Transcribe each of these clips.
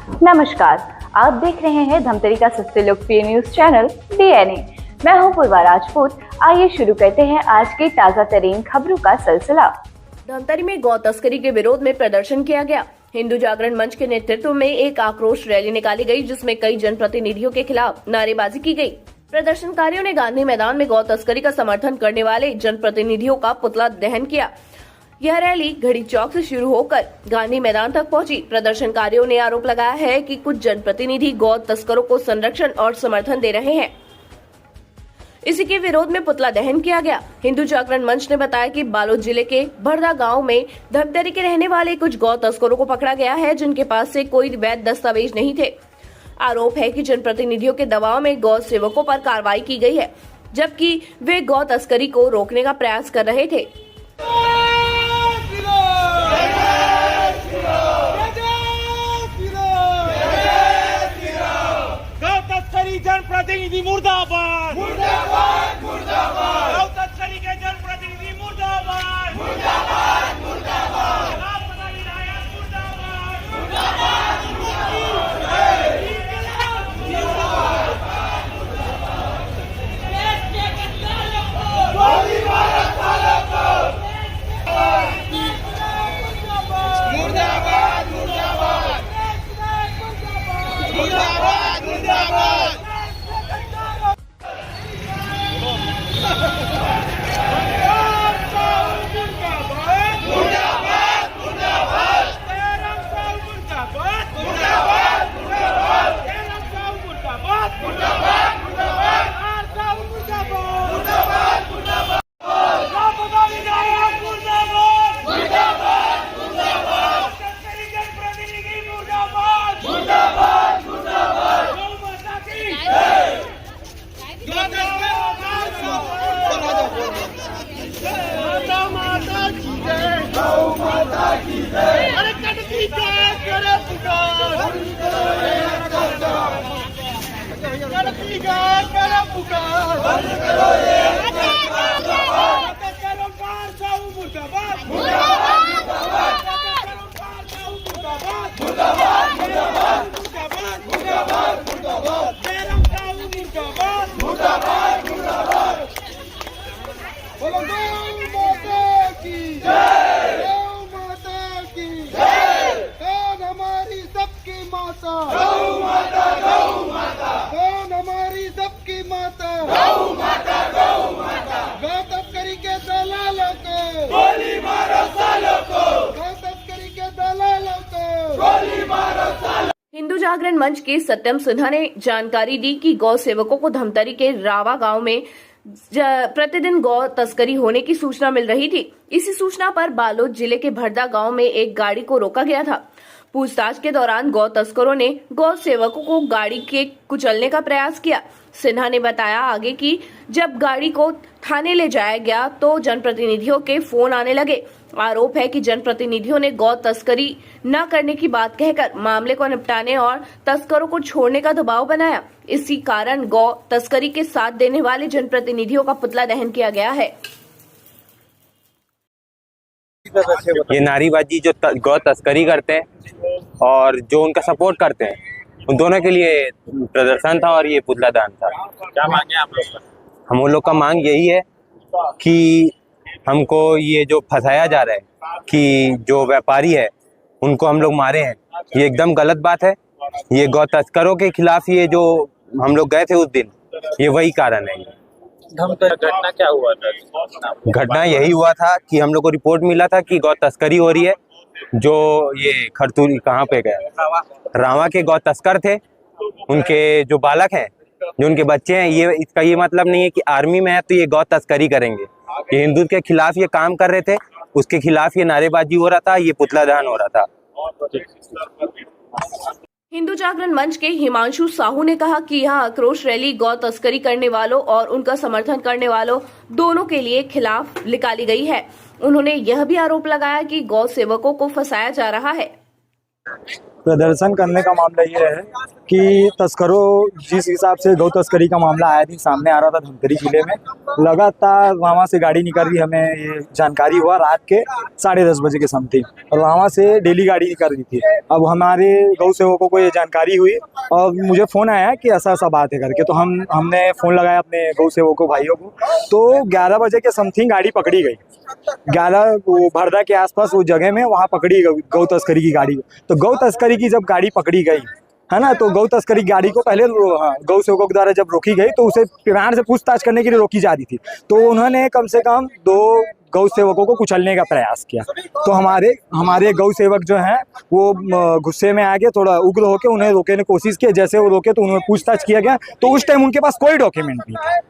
नमस्कार, आप देख रहे हैं धमतरी का सबसे लोकप्रिय न्यूज चैनल DNA। मैं हूं पूर्वा राजपूत। आइए शुरू करते हैं आज की ताजा तरीन खबरों का सिलसिला। धमतरी में गौ तस्करी के विरोध में प्रदर्शन किया गया। हिंदू जागरण मंच के नेतृत्व में एक आक्रोश रैली निकाली गई, जिसमें कई जनप्रतिनिधियों के खिलाफ नारेबाजी की गई। प्रदर्शनकारियों ने गांधी मैदान में गौ तस्करी का समर्थन करने वाले जनप्रतिनिधियों का पुतला दहन किया। यह रैली घड़ी चौक से शुरू होकर गांधी मैदान तक पहुंची। प्रदर्शनकारियों ने आरोप लगाया है कि कुछ जनप्रतिनिधि गौ तस्करों को संरक्षण और समर्थन दे रहे हैं। इसी के विरोध में पुतला दहन किया गया। हिंदू जागरण मंच ने बताया कि बालोद जिले के भरदा गांव में धमतरी के रहने वाले कुछ गौ तस्करों को पकड़ा गया है, जिनके पास से कोई वैध दस्तावेज नहीं थे। आरोप है कि जनप्रतिनिधियों के दबाव में गौ सेवकों पर कार्रवाई की गई है, जबकि वे गौ तस्करी को रोकने का प्रयास कर रहे थे। जनप्रतिनिधि मुर्दाबाद मुर्दाबाद मुर्दाबाद। गौ तस्करी के जनप्रतिनिधि मुर्दाबाद मुर्दाबाद मुर्दाबाद। विधायक मुर्दाबाद मुर्दाबाद मुर्दाबाद मुर्दाबाद मुर्दाबाद मुर्दाबाद। अरे कटती जाए करे पुकार, कटती जाए करे पुकार। बंद करो ये करोकार साहू मुर्दाबाद मुर्दाबाद करोकार साहू मुर्दाबाद मुर्दाबाद मुर्दाबाद मुर्दाबाद मुर्दाबाद तेरम साहू मुर्दाबाद मुर्दाबाद मुर्दाबाद। बोलो गौ माता की जय, सबकी माता गौ माता, गौ माता कौन हमारी सबकी माता गौ माता, गौ माता। गौ तस्करी के दलालों को गोली मारो सालों को, गौ तस्करी के दलालों को गोली मारो सालों। हिंदू जागरण मंच के सत्यम सिन्हा ने जानकारी दी कि गौ सेवकों को धमतरी के रावा गांव में प्रतिदिन गौ तस्करी होने की सूचना मिल रही थी। इसी सूचना पर बालोद जिले के भरदा गांव में एक गाड़ी को रोका गया था। पूछताछ के दौरान गौ तस्करों ने गौ सेवकों को गाड़ी के कुचलने का प्रयास किया। सिन्हा ने बताया आगे कि जब गाड़ी को थाने ले जाया गया तो जनप्रतिनिधियों के फोन आने लगे। आरोप है कि जनप्रतिनिधियों ने गौ तस्करी न करने की बात कहकर मामले को निपटाने और तस्करों को छोड़ने का दबाव बनाया। इसी कारण गौ तस्करी के साथ देने वाले जनप्रतिनिधियों का पुतला दहन किया गया है। ये नारीबाजी जो गौ तस्करी करते हैं और जो उनका सपोर्ट करते हैं, उन दोनों के लिए प्रदर्शन था और ये पुतला दान था। क्या मांगे आप लोग? हम लोग का मांग यही है कि हमको ये जो फंसाया जा रहा है कि जो व्यापारी है उनको हम लोग मारे हैं, ये एकदम गलत बात है। ये गौ तस्करों के खिलाफ ये जो हम लोग गए थे उस दिन, ये वही कारण है। घटना क्या हुआ था? घटना यही हुआ था कि हम लोग को रिपोर्ट मिला था कि गौ तस्करी हो रही है। जो ये खरतूरी कहाँ पे गए, रावा के गौ तस्कर थे, उनके जो बालक हैं, जो उनके बच्चे हैं, ये इसका ये मतलब नहीं है कि आर्मी में है तो ये गौ तस्करी करेंगे। ये हिंदू के खिलाफ ये काम कर रहे थे, उसके खिलाफ ये नारेबाजी हो रहा था, ये पुतला दहन हो रहा था। हिंदू जागरण मंच के हिमांशु साहू ने कहा कि यह आक्रोश रैली गौ तस्करी करने वालों और उनका समर्थन करने वालों दोनों के लिए खिलाफ निकाली गई है। उन्होंने यह भी आरोप लगाया कि गौ सेवकों को फंसाया जा रहा है। प्रदर्शन करने का मामला ये है कि तस्करों जिस हिसाब से गौ तस्करी का मामला आया दिन सामने आ रहा था धमतरी जिले में, लगातार वहाँ से गाड़ी निकल रही, हमें ये जानकारी हुआ रात के 10:30 बजे के समथिंग, और वहाँ से डेली गाड़ी निकल रही थी। अब हमारे गौ सेवकों को ये जानकारी हुई और मुझे फ़ोन आया कि ऐसा ऐसा बात है करके, तो हमने फ़ोन लगाया अपने गौ सेवकों भाइयों को, तो 11 बजे के समथिंग गाड़ी पकड़ी गई। 11 भरदा के आसपास वो जगह में वहाँ पकड़ी गई गौ तस्करी की गाड़ी। तो गौ तस्करी की जब गाड़ी पकड़ी गई है ना, तो गौ तस्करी गाड़ी को पहले गौ सेवकों के द्वारा जब रोकी गई तो उसे प्राण से पूछताछ करने के लिए रोकी जा रही थी, तो उन्होंने कम से कम 2 गौ सेवकों को कुचलने का प्रयास किया। तो हमारे गौ सेवक जो हैं वो गुस्से में आ गए, थोड़ा उग्र होकर उन्हें रोकने की कोशिश की। जैसे वो रोके तो उन्हें पूछताछ किया गया, तो उस टाइम उनके पास कोई डॉक्यूमेंट नहीं था,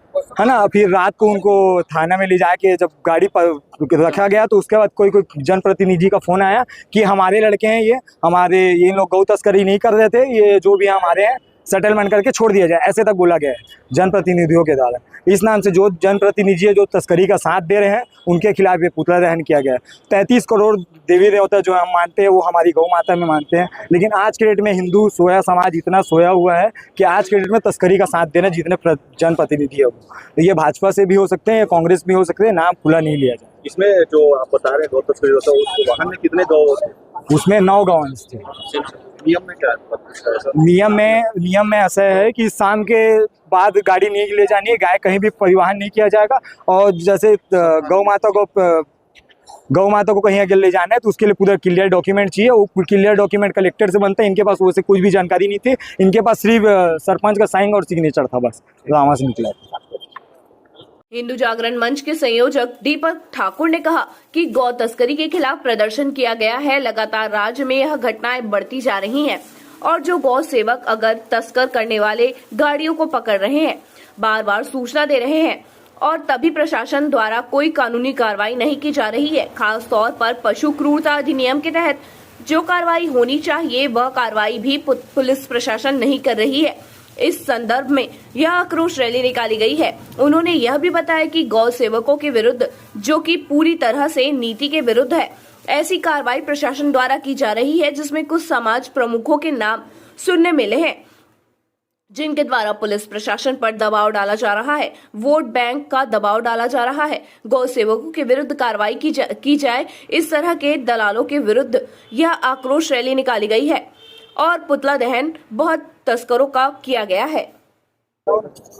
है ना। फिर रात को उनको थाना में ले जाके जब गाड़ी पर रखा गया, तो उसके बाद कोई जनप्रतिनिधि का फ़ोन आया कि हमारे लड़के हैं, ये लोग गौ तस्करी नहीं कर रहे थे, ये जो भी हमारे हैं सेटलमेंट करके छोड़ दिया जाए, ऐसे तक बोला गया है जनप्रतिनिधियों के द्वारा। इस नाम से जो जनप्रतिनिधि है जो तस्करी का साथ दे रहे हैं, उनके खिलाफ ये पुतला दहन किया गया है। 33 करोड़ देवी देवता जो हम मानते हैं वो हमारी गौ माता में मानते हैं, लेकिन आज के डेट में हिंदू सोया समाज इतना सोया हुआ है कि आज के डेट में तस्करी का साथ देना जितने जनप्रतिनिधि है वो, ये भाजपा से भी हो सकते हैं या कांग्रेस भी हो सकते हैं, नाम खुला नहीं लिया जाए। इसमें जो आप बता रहे हैं गौ तस्करी होता है, उस वाहन में कितने गौ थे? उसमें 9 गौवंश थे। नियम में क्या है? नियम में ऐसा है कि शाम के बाद गाड़ी नहीं ले जानी है, गाय कहीं भी परिवहन नहीं किया जाएगा, और जैसे गौ माता को कहीं अगर ले जाना है तो उसके लिए पूरा क्लियर डॉक्यूमेंट चाहिए। वो क्लियर डॉक्यूमेंट कलेक्टर से बनता है, इनके पास वैसे कुछ भी जानकारी नहीं थी, इनके पास सिर्फ सरपंच का साइन और सिग्नेचर था, बस वहाँ से निकला। हिंदू जागरण मंच के संयोजक दीपक ठाकुर ने कहा कि गौ तस्करी के खिलाफ प्रदर्शन किया गया है। लगातार राज्य में यह घटनाएं बढ़ती जा रही हैं और जो गौ सेवक अगर तस्कर करने वाले गाड़ियों को पकड़ रहे हैं, बार बार सूचना दे रहे हैं और तभी प्रशासन द्वारा कोई कानूनी कार्रवाई नहीं की जा रही है। खास तौर पर पशु क्रूरता अधिनियम के तहत जो कार्रवाई होनी चाहिए वह कार्रवाई भी पुलिस प्रशासन नहीं कर रही है। इस संदर्भ में यह आक्रोश रैली निकाली गई है। उन्होंने यह भी बताया कि गौ सेवकों के विरुद्ध, जो कि पूरी तरह से नीति के विरुद्ध है, ऐसी कार्रवाई प्रशासन द्वारा की जा रही है जिसमें कुछ समाज प्रमुखों के नाम सुनने मिले हैं, जिनके द्वारा पुलिस प्रशासन पर दबाव डाला जा रहा है, वोट बैंक का दबाव डाला जा रहा है। गौ सेवकों के विरुद्ध कार्रवाई की जाए, इस तरह के दलालों के विरुद्ध यह आक्रोश रैली निकाली गई है और पुतला दहन बहुत तस्करों का किया गया है।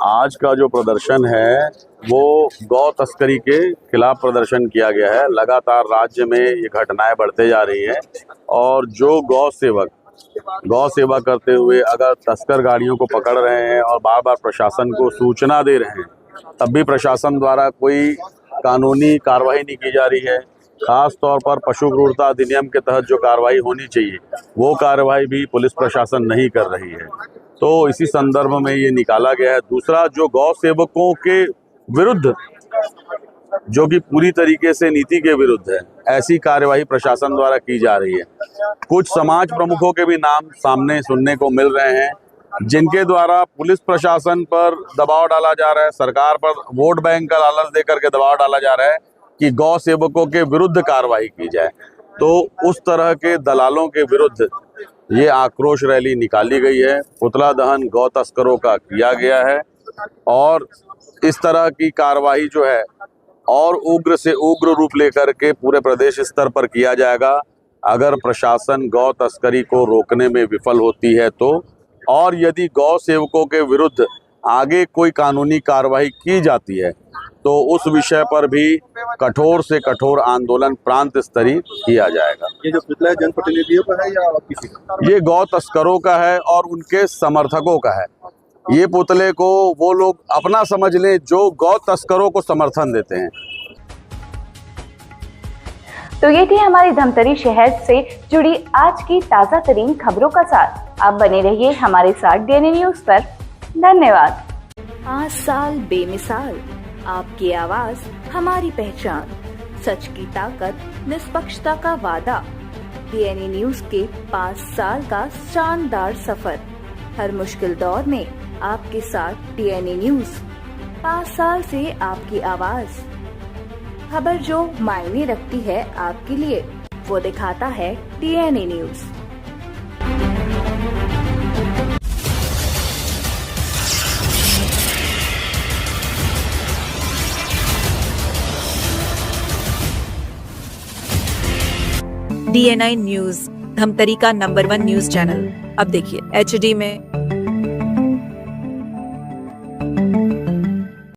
आज का जो प्रदर्शन है वो गौ तस्करी के खिलाफ प्रदर्शन किया गया है। लगातार राज्य में ये घटनाएं बढ़ते जा रही हैं और जो गौ सेवा करते हुए अगर तस्कर गाड़ियों को पकड़ रहे हैं और बार बार प्रशासन को सूचना दे रहे हैं, तब भी प्रशासन द्वारा कोई कानूनी कार्रवाई नहीं की जा रही है। खास तौर पर पशु क्रूरता अधिनियम के तहत जो कार्रवाई होनी चाहिए वो कार्रवाई भी पुलिस प्रशासन नहीं कर रही है, तो इसी संदर्भ में ये निकाला गया है। दूसरा, जो गौ सेवकों के विरुद्ध, जो कि पूरी तरीके से नीति के विरुद्ध है, ऐसी कार्यवाही प्रशासन द्वारा की जा रही है। कुछ समाज प्रमुखों के भी नाम सामने सुनने को मिल रहे हैं, जिनके द्वारा पुलिस प्रशासन पर दबाव डाला जा रहा है, सरकार पर वोट बैंक का लालच देकर के दबाव डाला जा रहा है कि गौ सेवकों के विरुद्ध कार्रवाई की जाए। तो उस तरह के दलालों के विरुद्ध ये आक्रोश रैली निकाली गई है। पुतला दहन गौ तस्करों का किया गया है और इस तरह की कार्रवाई जो है और उग्र से उग्र रूप लेकर के पूरे प्रदेश स्तर पर किया जाएगा। अगर प्रशासन गौ तस्करी को रोकने में विफल होती है तो, और यदि गौ सेवकों के विरुद्ध आगे कोई कानूनी कार्रवाई की जाती है तो उस विषय पर भी कठोर से कठोर आंदोलन प्रांत स्तरीय किया जाएगा। ये जो पुतला है जनप्रतिनिधियों का है या किसी का? ये गौ तस्करों का है और उनके समर्थकों का है। ये पुतले को वो लोग अपना समझ लें जो गौ तस्करों को समर्थन देते हैं। तो ये थी हमारी धमतरी शहर से जुड़ी आज की ताजा तरीन खबरों का साथ। आप बने रहिए हमारे साथ DNA न्यूज पर। धन्यवाद। 5 साल बेमिसाल, आपकी आवाज हमारी पहचान, सच की ताकत, निष्पक्षता का वादा। DNA न्यूज के 5 साल का शानदार सफर, हर मुश्किल दौर में आपके साथ DNA न्यूज। 5 साल से आपकी आवाज, खबर जो मायने रखती है आपके लिए, वो दिखाता है DNA news. DNI news, Dhamtari का नंबर 1 न्यूज चैनल। अब देखिए HD में,